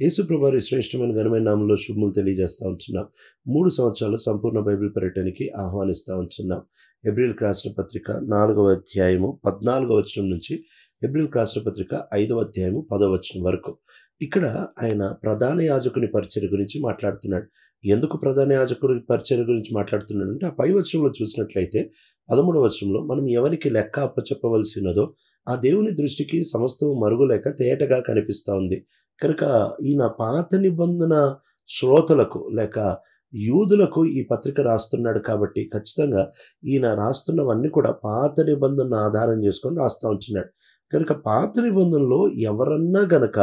యేసు ప్రభువారి శ్రేష్టమైన ఘనమైన నామంలో శుభములు తెలియజేస్తా ఉంటున్నాం. 3 సంవత్సరాలు సంపూర్ణ బైబిల్ పర్యటనకి ఆహ్వానిస్తా ఉంటున్నాం. హెబ్రీయులకు రాసిన పత్రిక 4వ అధ్యాయము 14వ వచనం నుంచి హెబ్రీయులకు రాసిన పత్రిక 5వ అధ్యాయము 10వ వచనం వరకు. ఇక్కడ ఆయన ప్రధాన యాజకుని పరిచర్య గురించి మాట్లాడుతున్నాడు. ఎందుకు ప్రధాన యాజకుడి పరిచర్య గురించి మాట్లాడుతున్నాడంటే, ఆ పై వచనంలో చూసినట్లయితే 13వ వచనంలో మనం ఎవరికి లెక్క అప్పచెప్పవలసినదో ఆ దేవుని దృష్టికి సమస్తము మరుగులేక తేటగా కనిపిస్తూ ఉంది. కనుక ఈయన పాత నిబంధన శ్రోతలకు లేక యూదులకు ఈ పత్రిక రాస్తున్నాడు కాబట్టి ఖచ్చితంగా ఈయన రాస్తున్నవన్నీ కూడా పాత నిబంధన ఆధారం చేసుకొని రాస్తూ ఉంటున్నాడు. కనుక పాత నిబంధనలో ఎవరన్నా గనక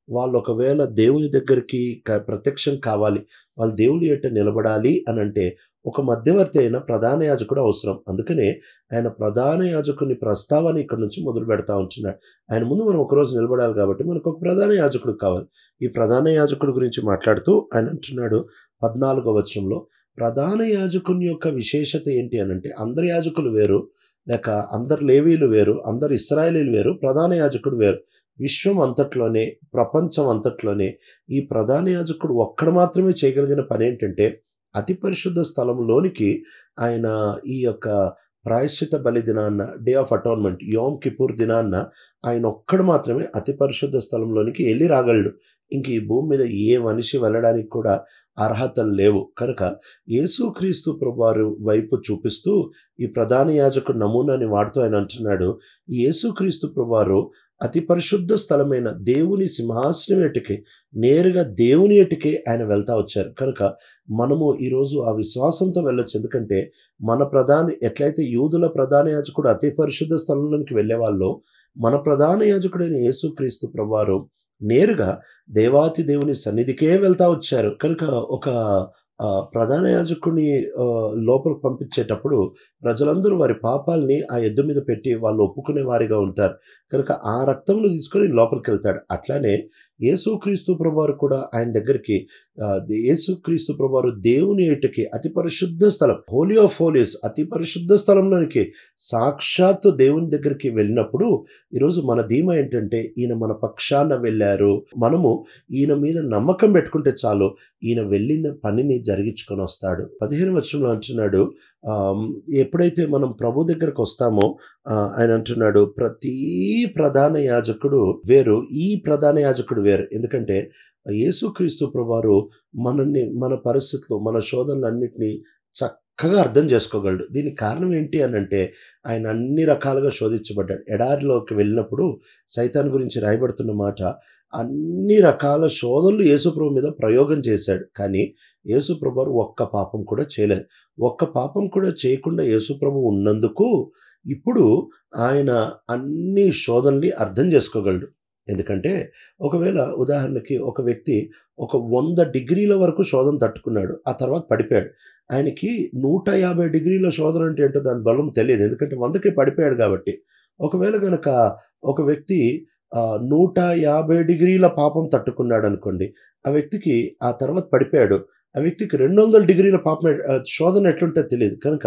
వాళ్ళు ఒకవేళ దేవుని దగ్గరికి ప్రత్యక్షం కావాలి, వాళ్ళు దేవుని ఎట్ట నిలబడాలి అని అంటే ఒక మధ్యవర్తి అయిన ప్రధాన యాజకుడు అవసరం. అందుకనే ఆయన ప్రధాన యాజకుని ప్రస్తావన ఇక్కడ నుంచి మొదలు పెడతా ఉంటున్నాడు. ఆయన ముందు మనం ఒకరోజు నిలబడాలి కాబట్టి మనకు ఒక ప్రధాన యాజకుడు కావాలి. ఈ ప్రధాన యాజకుడి గురించి మాట్లాడుతూ ఆయన అంటున్నాడు 14వ వచనంలో, ప్రధాన యాజకుని యొక్క విశేషత ఏంటి అని అంటే, అందరు యాజకులు వేరు, లేక అందరు లేవీలు వేరు, అందరు ఇశ్రాయేలీలు వేరు, ప్రధాన యాజకుడు వేరు. విశ్వం అంతట్లోనే, ప్రపంచం అంతట్లోనే ఈ ప్రధాన యాజకుడు ఒక్కడు మాత్రమే చేయగలిగిన పని ఏంటంటే, అతి పరిశుద్ధ స్థలంలోనికి ఆయన ఈ యొక్క ప్రాయశ్చిత బలి దినాన్న, డే ఆఫ్ అటోన్మెంట్, యోమ్ కిపూర్ దినాన్న ఆయన ఒక్కడు మాత్రమే అతి పరిశుద్ధ స్థలంలోనికి వెళ్ళి రాగలడు. ఇంక ఈ భూమి మీద ఏ మనిషి వెళ్ళడానికి కూడా అర్హతలు లేవు. కనుక యేసుక్రీస్తు ప్రభువారు వైపు చూపిస్తూ ఈ ప్రధాన యాజకుడు నమూనాని వాడుతూ ఆయన అంటున్నాడు, యేసుక్రీస్తు ప్రభువారు అతి పరిశుద్ధ స్థలమైన దేవుని సింహాసనం ఎటుకే, నేరుగా దేవుని ఎటుకే ఆయన వెళ్తా వచ్చారు. కనుక మనము ఈరోజు ఆ విశ్వాసంతో వెళ్ళొచ్చు. ఎందుకంటే ఎట్లయితే యూదుల ప్రధాన యాజకుడు అతి పరిశుద్ధ స్థలంలోనికి వెళ్ళేవాళ్ళు, మన ప్రధాన యాజకుడైన యేసుక్రీస్తు ప్రభువారు నేరుగా దేవాతి దేవుని సన్నిధికే వెళ్తా వచ్చారు. కనుక ఒక ప్రధాన యాజకుని లోపలికి పంపించేటప్పుడు ప్రజలందరూ వారి పాపాలని ఆ ఎద్దు మీద పెట్టి వాళ్ళు ఒప్పుకునే వారిగా ఉంటారు. కనుక ఆ రక్తంను తీసుకొని లోపలికి వెళ్తాడు. అట్లానే యేసుక్రీస్తు ప్రభువారు కూడా ఆయన దగ్గరికి యేసుక్రీస్తు ప్రభువారు దేవుని ఎటుకి అతి పరిశుద్ధ స్థలం, హోలీ ఆఫ్ హోలీస్, అతి పరిశుద్ధ స్థలంలోనికి సాక్షాత్తు దేవుని దగ్గరికి వెళ్ళినప్పుడు ఈరోజు మన ధీమా ఏంటంటే, ఈయన మన పక్షాన వెళ్ళారు, మనము ఈయన మీద నమ్మకం పెట్టుకుంటే చాలు, ఈయన వెళ్ళిన పనిని జరిగించుకొని వస్తాడు. 15వ వచనంలో అంటున్నాడు, ఎప్పుడైతే మనం ప్రభు దగ్గరకు వస్తామో ఆయన అంటున్నాడు, ప్రతి ప్రధాన యాజకుడు వేరు, ఈ ప్రధాన యాజకుడు వేరు. ఎందుకంటే యేసుక్రీస్తు ప్రభువారు మన పరిస్థితులు, మన శోధనలన్నిటినీ చక్కగా అర్థం చేసుకోగలడు. దీనికి కారణం ఏంటి అని అంటే, ఆయన అన్ని రకాలుగా శోధించబడ్డాడు. ఎడారిలోకి వెళ్ళినప్పుడు సైతాన్ గురించి రాయబడుతున్న మాట, అన్ని రకాల శోధనలు యేసుప్రభు మీద ప్రయోగం చేశాడు. కానీ యేసుప్రభు ఒక్క పాపం కూడా చేయలేదు. ఒక్క పాపం కూడా చేయకుండా యేసుప్రభు ఉన్నందుకు ఇప్పుడు ఆయన అన్ని శోధనల్ని అర్థం చేసుకోగలడు. ఎందుకంటే ఒకవేళ ఉదాహరణకి ఒక వ్యక్తి ఒక 100 డిగ్రీల వరకు శోధన తట్టుకున్నాడు, ఆ తర్వాత పడిపోయాడు. ఆయనకి 150 డిగ్రీల శోధన అంటే ఏంటో దాని బలం తెలియదు. ఎందుకంటే 100కే పడిపోయాడు కాబట్టి. ఒకవేళ గనక ఒక వ్యక్తి 150 డిగ్రీల పాపం తట్టుకున్నాడు అనుకోండి, ఆ వ్యక్తికి ఆ తర్వాత పడిపోయాడు, ఆ వ్యక్తికి 200 డిగ్రీల పాపం శోధన ఎట్లుంటే తెలియదు. కనుక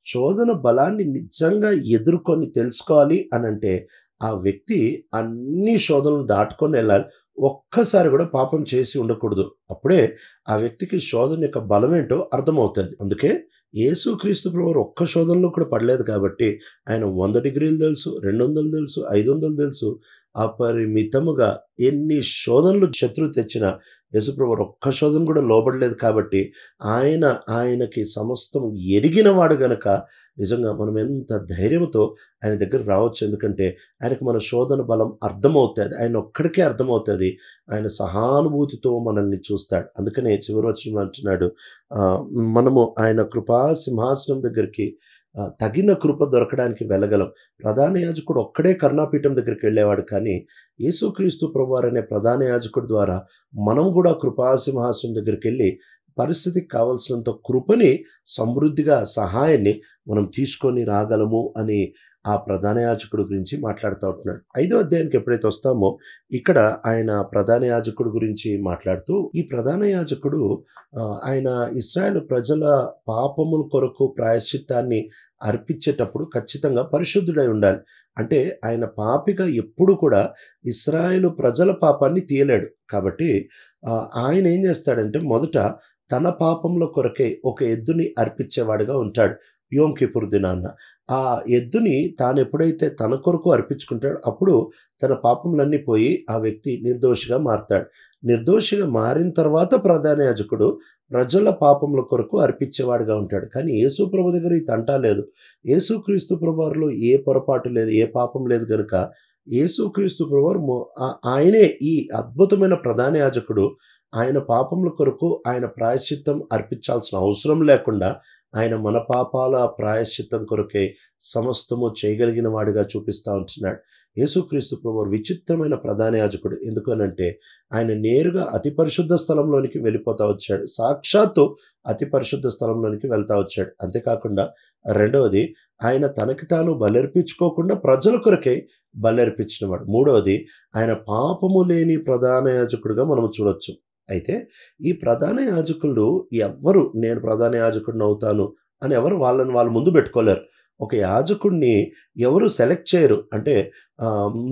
శోధన బలాన్ని నిజంగా ఎదుర్కొని తెలుసుకోవాలి అని అంటే ఆ వ్యక్తి అన్ని శోధనలు దాటుకొని వెళ్ళాలి. ఒక్కసారి కూడా పాపం చేసి ఉండకూడదు. అప్పుడే ఆ వ్యక్తికి శోధన యొక్క బలం ఏంటో అర్థమవుతుంది. అందుకే యేసుక్రీస్తు ప్రభువారు ఒక్క శోధనలో కూడా పడలేదు కాబట్టి ఆయన 100 డిగ్రీలు తెలుసు, 200 తెలుసు, 500 తెలుసు, అపరిమితముగా ఎన్ని శోధనలు శత్రువు తెచ్చినా యేసుప్రభువారు ఒక్క శోధన కూడా లోబడలేదు కాబట్టి ఆయనకి సమస్తం ఎరిగిన వాడు గనక నిజంగా మనం ఎంత ధైర్యంతో ఆయన దగ్గర రావచ్చు. ఎందుకంటే ఆయనకు మన శోధన బలం అర్థమవుతుంది, ఆయన ఒక్కడికే అర్థమవుతుంది. ఆయన సహానుభూతితో మనల్ని చూస్తాడు. అందుకనే చివరి వచనంలో అంటున్నాడు, మనము ఆయన కృపా సింహాసనం దగ్గరికి తగిన కృప దొరకడానికి వెళ్ళగలం. ప్రధాన యాజకుడు ఒక్కడే కరుణాపీఠం దగ్గరికి వెళ్ళేవాడు, కానీ యేసుక్రీస్తు ప్రభువారు అనే ప్రధాన యాజకుడి ద్వారా మనం కూడా కృపా సింహాసనం దగ్గరికి వెళ్ళి పరిస్థితికి కావలసినంత కృపని, సమృద్ధిగా సహాయాన్ని మనం తీసుకొని రాగలము అని ఆ ప్రధాన యాజకుడు గురించి మాట్లాడుతూ ఉంటున్నాడు. 5వ అధ్యాయానికి ఎప్పుడైతే వస్తామో ఇక్కడ ఆయన ప్రధాన యాజకుడు గురించి మాట్లాడుతూ, ఈ ప్రధాన యాజకుడు ఆయన ఇశ్రాయేలు ప్రజల పాపముల కొరకు ప్రాయశ్చిత్తాన్ని అర్పించేటప్పుడు ఖచ్చితంగా పరిశుద్ధుడై ఉండాలి. అంటే ఆయన పాపిగా ఎప్పుడు కూడా ఇశ్రాయేలు ప్రజల పాపాన్ని తీయలేడు. కాబట్టి ఆయన ఏం చేస్తాడంటే మొదట తన పాపముల కొరకే ఒక ఎద్దుని అర్పించేవాడుగా ఉంటాడు యోమ్ కిపుర్ దినాన్న. ఆ ఎద్దుని తాను ఎప్పుడైతే తన కొరకు అర్పించుకుంటాడో అప్పుడు తన పాపములన్నీ పోయి ఆ వ్యక్తి నిర్దోషిగా మారతాడు. నిర్దోషిగా మారిన తర్వాత ప్రధాన యాజకుడు ప్రజల పాపముల కొరకు అర్పించేవాడుగా ఉంటాడు. కానీ యేసు ప్రభు దగ్గర ఈ తంటా లేదు. యేసుక్రీస్తు ప్రభువారిలో ఏ పొరపాటు లేదు, ఏ పాపం లేదు గనుక యేసుక్రీస్తు ప్రభువారు ఆయనే ఈ అద్భుతమైన ప్రధాన యాజకుడు. ఆయన పాపముల కొరకు ఆయన ప్రాయశ్చిత్తం అర్పించాల్సిన అవసరం లేకుండా ఆయన మన పాపాల ప్రాయశ్చిత్తం కొరకే సమస్తము చేయగలిగిన వాడిగా చూపిస్తూ ఉంటున్నాడు. యేసుక్రీస్తు ప్రభువారు విచిత్రమైన ప్రధాన యాజకుడు. ఎందుకనంటే ఆయన నేరుగా అతి పరిశుద్ధ స్థలంలోనికి వెళ్ళిపోతా వచ్చాడు. సాక్షాత్తు అతి పరిశుద్ధ స్థలంలోనికి వెళ్తా వచ్చాడు. అంతేకాకుండా రెండవది ఆయన తనకి తాను బలర్పించుకోకుండా ప్రజల కొరకే బలర్పించినవాడు. మూడవది ఆయన పాపము లేని ప్రధాన యాజకుడిగా మనం చూడొచ్చు. అయితే ఈ ప్రధాన యాజకులు ఎవ్వరు నేను ప్రధాన యాజకుడిని అవుతాను అని ఎవరు వాళ్ళని వాళ్ళు ముందు పెట్టుకోలేరు. ఒక యాజకుడిని ఎవరు సెలెక్ట్ చేయరు. అంటే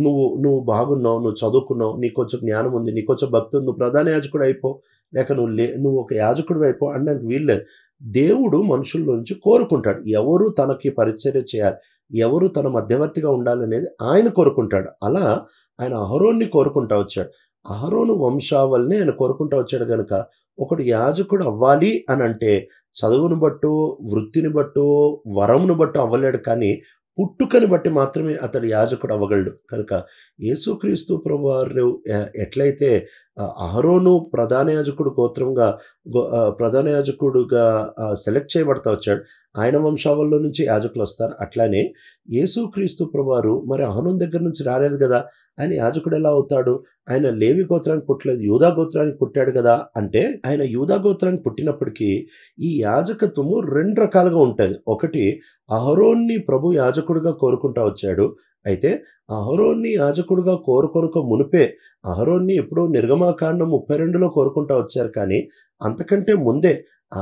నువ్వు నువ్వు బాగున్నావు, నువ్వు చదువుకున్నావు, నీకు కొంచెం జ్ఞానం ఉంది, నీకు కొంచెం భక్తి ఉంది, నువ్వు ప్రధాన యాజకుడు అయిపో, లేక నువ్వు ఒక యాజకుడు అయిపో అనడానికి వీల్లేదు. దేవుడు మనుషుల నుంచి కోరుకుంటాడు ఎవరు తనకి పరిచర్య చేయాలి, ఎవరు తన మధ్యవర్తిగా ఉండాలనేది ఆయన కోరుకుంటాడు. అలా ఆయన అహరోన్ని కోరుకుంటా వచ్చాడు. అహరోను వంశావళిని ఆయన కోరుకుంటూ వచ్చాడు కనుక ఒకడు యాజకుడు అవ్వాలి అని అంటే చదువును బట్టు, వృత్తిని బట్టు, వరమును బట్టు అవ్వలేడు. కానీ పుట్టుకని బట్టి మాత్రమే అతడు యాజకుడు అవ్వగలడు. కనుక యేసుక్రీస్తు ప్రభువారు ఎట్లయితే అహరోను ప్రధాన యాజకుడు గోత్రంగా ప్రధాన యాజకుడుగా సెలెక్ట్ చేయబడతా వచ్చాడు. ఆయన వంశావళిలో నుంచి యాజకులు వస్తారు. అట్లానే యేసుక్రీస్తు ప్రభువారు మరి అహరోను దగ్గర నుంచి రాలేదు కదా, ఆయన యాజకుడు ఎలా అవుతాడు? ఆయన లేవి గోత్రానికి పుట్టలేదు, యూదా గోత్రానికి పుట్టాడు కదా. అంటే ఆయన యూదా గోత్రానికి పుట్టినప్పటికీ ఈ యాజకత్వము 2 రకాలుగా ఉంటుంది. ఒకటి అహరోన్ని ప్రభు యాజకుడిగా కోరుకుంటా వచ్చాడు. అయితే అహరోన్ని యాజకుడిగా కోరుకొనుక మునిపే అహరోన్ని ఎప్పుడో నిర్గమాకాండం 32లో కోరుకుంటా వచ్చారు. కానీ అంతకంటే ముందే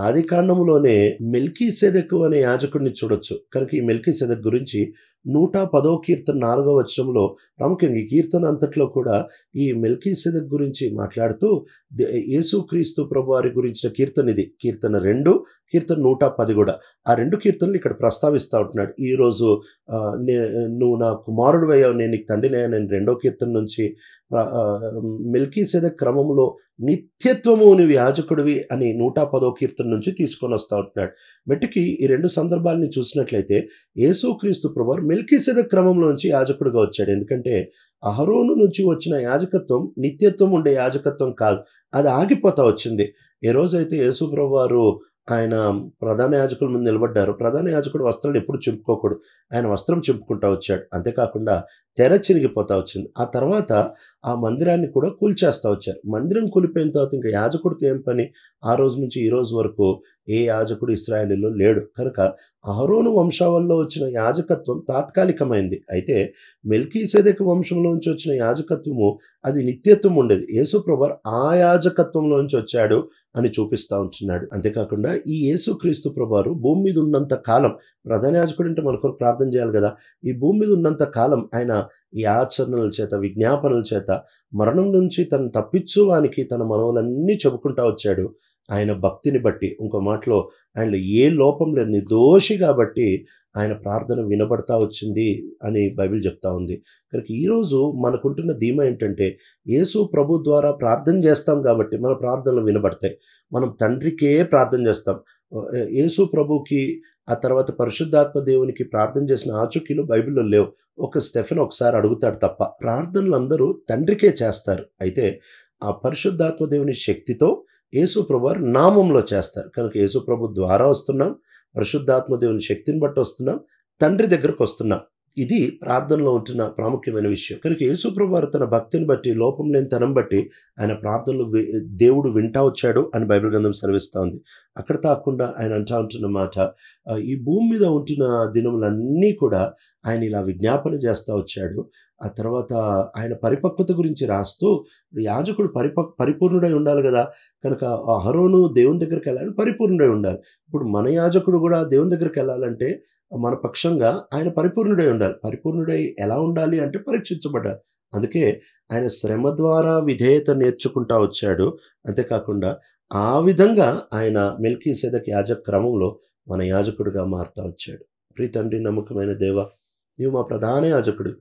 ఆదికాండంలోనే మెల్కీసెదెకు అనే యాజకుడిని చూడొచ్చు. కనుక ఈ మెల్కీసెదెకు గురించి 110వ కీర్తన 4వ వచనంలో ప్రాముఖ్యంగా ఈ కీర్తన అంతట్లో కూడా ఈ మెల్కీసెదెకు గురించి మాట్లాడుతూ యేసుక్రీస్తు ప్రభువారి గురించిన కీర్తన ఇది. కీర్తన 2, కీర్తన 110 కూడా. ఆ 2 కీర్తనలు ఇక్కడ ప్రస్తావిస్తూ ఉంటున్నాడు. ఈరోజు నువ్వు నా కుమారుడు అయ్యావు, నేను నీకు తండ్రిని అయ్యాను, నేను 2వ కీర్తన నుంచి మెల్కీసెదెకు క్రమంలో నిత్యత్వము నీవు యాజకుడివి అని 110వ కీర్తన నుంచి తీసుకొని వస్తూ ఉంటున్నాడు. మెట్టికి ఈ 2 సందర్భాలని చూసినట్లయితే యేసుక్రీస్తు ప్రభువారు మెల్కీసెదెకు క్రమంలోంచి యాజకుడిగా వచ్చాడు. ఎందుకంటే అహరోను నుంచి వచ్చిన యాజకత్వం నిత్యత్వం ఉండే యాజకత్వం కాదు, అది ఆగిపోతా వచ్చింది. ఏ రోజైతే యేసు ప్రభువారు ఆయన ప్రధాన యాజకుల ముందు నిలబడ్డారు. ప్రధాన యాజకుడు వస్త్రాలు ఎప్పుడు చింపుకోకూడదు, ఆయన వస్త్రం చింపుకుంటా వచ్చాడు. అంతేకాకుండా తెర చినిగిపోతా వచ్చింది. ఆ తర్వాత ఆ మందిరాన్ని కూడా కూల్చేస్తా వచ్చారు. మందిరం కూలిపోయిన తర్వాత ఇంకా యాజకుడితో ఏం పని? ఆ రోజు నుంచి ఈ రోజు వరకు ఏ యాజకుడు ఇశ్రాయేలులో లేడు. కనుక అహరోను వంశావళిలో వచ్చిన యాజకత్వం తాత్కాలికమైంది. అయితే మెల్కీసెదెకు వంశంలో నుంచి వచ్చిన యాజకత్వము అది నిత్యత్వం ఉండేది. యేసు ప్రభువారు ఆ యాజకత్వంలో నుంచి వచ్చాడు అని చూపిస్తూ ఉంటున్నాడు. అంతేకాకుండా ఈ యేసుక్రీస్తు ప్రభువారు భూమి మీద ఉన్నంత కాలం, ప్రధాన యాజకుడు అంటే మన కొరకు ప్రార్థన చేయాలి కదా, ఈ భూమి మీద ఉన్నంత కాలం ఆయన ఈ ఆచరణల చేత, విజ్ఞాపనల చేత మరణం నుంచి తను తప్పించువానికి తన మనవులన్నీ చెప్పుకుంటా వచ్చాడు. ఆయన భక్తిని బట్టి, ఇంకో మాటలో ఆయనలో ఏ లోపం లేదు, నిర్దోషి కాబట్టి ఆయన ప్రార్థన వినబడతా వచ్చింది అని బైబిల్ చెప్తా ఉంది. కనుక ఈరోజు మనకుంటున్న ధీమా ఏంటంటే యేసు ప్రభు ద్వారా ప్రార్థన చేస్తాం కాబట్టి మన ప్రార్థనలు వినబడతాయి. మనం తండ్రికే ప్రార్థన చేస్తాం. యేసు ప్రభుకి ఆ తర్వాత పరిశుద్ధాత్మ దేవునికి ప్రార్థన చేసిన ఆచూకీలు బైబిల్లో లేవు. ఒక స్టెఫెన్ ఒకసారి అడుగుతాడు తప్ప. ప్రార్థనలు అందరూ తండ్రికే చేస్తారు. అయితే ఆ పరిశుద్ధాత్మ దేవుని శక్తితో యేసు ప్రభువారు నామంలో చేస్తారు. కనుక యేసు ప్రభు ద్వారా వస్తున్నాం, పరిశుద్ధాత్మ దేవుని శక్తిని బట్టి వస్తున్నాం, తండ్రి దగ్గరకు వస్తున్నాం. ఇది ప్రార్థనలో ఉంటున్న ప్రాముఖ్యమైన విషయం. కనుక యేసుప్రభు వారు తన భక్తిని బట్టి, లోపం లేని తనం బట్టి ఆయన ప్రార్థనలు దేవుడు వింటా వచ్చాడు అని బైబిల్ గ్రంథం సెలవిస్తా ఉంది. అక్కడ తాకుండా ఆయన అంటా ఉంటున్న మాట, ఈ భూమి మీద ఉంటున్న దినములన్నీ కూడా ఆయన ఇలా విజ్ఞాపన చేస్తూ వచ్చాడు. ఆ తర్వాత ఆయన పరిపక్వత గురించి రాస్తూ, యాజకుడు పరిపూర్ణుడై ఉండాలి కదా, కనుక అహరోను దేవుని దగ్గరికి వెళ్ళాలని పరిపూర్ణుడై ఉండాలి. ఇప్పుడు మన యాజకుడు కూడా దేవుని దగ్గరికి వెళ్ళాలంటే మన పక్షంగా ఆయన పరిపూర్ణుడై ఉండాలి. పరిపూర్ణుడై ఎలా ఉండాలి అంటే పరీక్షించబడ్డారు. అందుకే ఆయన శ్రమ ద్వారా విధేయత నేర్చుకుంటా వచ్చాడు. అంతేకాకుండా ఆ విధంగా ఆయన మెల్కీసెదెకు యాజక క్రమంలో మన యాజకుడిగా మారుతా వచ్చాడు. ప్రియ తండ్రి, నమ్మకమైన దేవ, నీవు మా ప్రధాన యాజకుడు.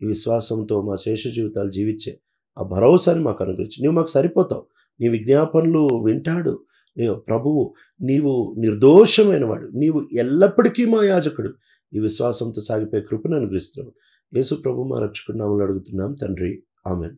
ఈ విశ్వాసంతో మా శేష జీవితాలు జీవించే ఆ భరోసాని మాకు అనుగ్రహించు. నీవు మాకు సరిపోతావు. నీ విజ్ఞాపనలు వింటాడు ప్రభువు. నీవు నిర్దోషమైన వాడు. నీవు ఎల్లప్పటికీ మా యాజకుడు. ఈ విశ్వాసంతో సాగిపోయే కృపను అనుగ్రహిస్తున్నావు. యేసు ప్రభు మా రక్షకుడి నామములో అడుగుతున్నాం తండ్రి. ఆమేన్.